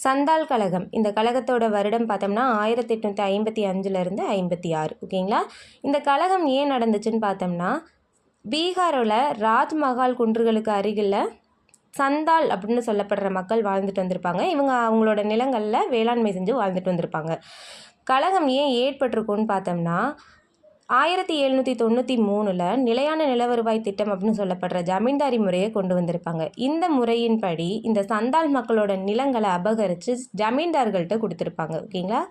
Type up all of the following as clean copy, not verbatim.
சந்தால் கழகம், இந்த கழகத்தோட வருடம் பார்த்தோம்னா 1855லேருந்து 56. ஓகேங்களா. இந்த கழகம் ஏன் நடந்துச்சுன்னு பார்த்தோம்னா, பீகாரோட ராஜ்மஹால் குன்றுகளுக்கு அருகில் சந்தால் அப்படின்னு சொல்லப்படுற மக்கள் வாழ்ந்துட்டு வந்திருப்பாங்க. இவங்க அவங்களோட நிலங்களில் வேளாண்மை செஞ்சு வாழ்ந்துட்டு வந்திருப்பாங்க. கழகம் ஏன் ஏற்பட்டிருக்குன்னு பார்த்தோம்னா, 1793ல் நிலையான நிலவருவாய் திட்டம் அப்படின்னு சொல்லப்படுற ஜமீன்தாரி முறையை கொண்டு வந்திருப்பாங்க. இந்த முறையின்படி இந்த சந்தால் மக்களோட நிலங்களை அபகரித்து ஜமீன்தார்கள்ட்ட கொடுத்துருப்பாங்க. ஓகேங்களா.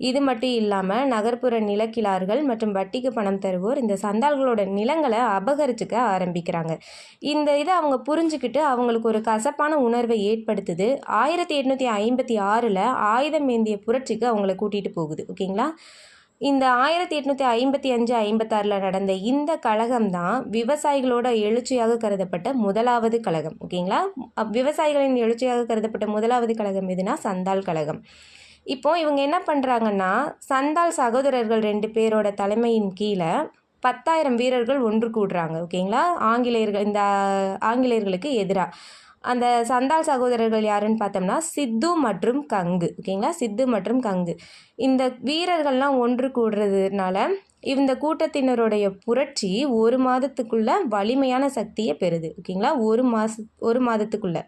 இது மட்டும் இல்லாமல் நகர்ப்புற நிலக்கிழார்கள் மற்றும் வட்டிக்கு பணம் தருவோர் இந்த சந்தால்களோட நிலங்களை அபகரிச்சுக்க ஆரம்பிக்கிறாங்க. இந்த இதை அவங்க புரிஞ்சுக்கிட்டு அவங்களுக்கு ஒரு கசப்பான உணர்வை ஏற்படுத்துது. 1856ல் ஆயுதம் ஏந்திய புரட்சிக்கு அவங்கள கூட்டிகிட்டு போகுது. ஓகேங்களா. இந்த 1855-56ல் நடந்த இந்த கழகம் தான் விவசாயிகளோட எழுச்சியாக கருதப்பட்ட முதலாவது கழகம். ஓகேங்களா. விவசாயிகளின் எழுச்சியாக கருதப்பட்ட முதலாவது கழகம் எதுனா சந்தால் கழகம். இப்போ இவங்க என்ன பண்ணுறாங்கன்னா, சந்தால் சகோதரர்கள் 2 பேரோட தலைமையின் கீழே 10,000 வீரர்கள் ஒன்று கூடுறாங்க. ஓகேங்களா. ஆங்கிலேயர்களுக்கு எதிராக அந்த சந்தால் சகோதரர்கள் யாருன்னு பார்த்தோம்னா சித்து மற்றும் கங்கு. ஓகேங்களா. சித்து மற்றும் கங்கு இந்த வீரர்கள்லாம் ஒன்று கூடுறதுனால இந்த கூட்டத்தினருடைய புரட்சி 1 மாதத்துக்குள்ள வலிமையான சக்தியை பெறுது. ஓகேங்களா. ஒரு மாதத்துக்குள்ள.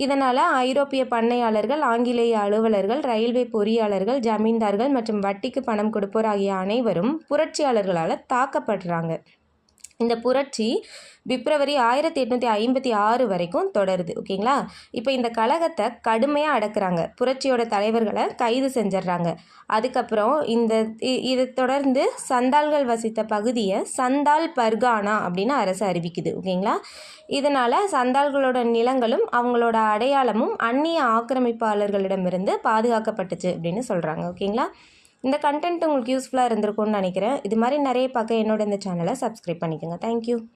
இதனால் ஐரோப்பிய பண்ணையாளர்கள், ஆங்கிலேய அலுவலர்கள், ரயில்வே பொறியாளர்கள், ஜமீன்தார்கள் மற்றும் வட்டிக்கு பணம் கொடுப்போர் ஆகிய அனைவரும் புரட்சியாளர்களால் தாக்கப்படுறாங்க. இந்த புரட்சி பிப்ரவரி 1856 வரைக்கும் தொடருது. ஓகேங்களா. இப்போ இந்த கழகத்தை கடுமையாக அடக்குறாங்க. புரட்சியோட தலைவர்களை கைது செஞ்சிட்றாங்க. அதுக்கப்புறம் இதை தொடர்ந்து சந்தால்கள் வசித்த பகுதியை சந்தால் பர்கானா அப்படின்னு அரசு அறிவிக்குது. ஓகேங்களா. இதனால் சந்தால்களோட நிலங்களும் அவங்களோட அடையாளமும் அந்நிய ஆக்கிரமிப்பாளர்களிடமிருந்து பாதுகாக்கப்பட்டுச்சு அப்படின்னு சொல்கிறாங்க. ஓகேங்களா. இந்த கண்டென்ட் உங்களுக்கு யூஸ்ஃபுல்லாக இருந்திருக்கும்னு நினைக்கிறேன். இது மாதிரி நிறைய பார்க்க என்னோட இந்த சேனலை சப்ஸ்கிரைப் பண்ணிக்கோங்க. தேங்க்யூ.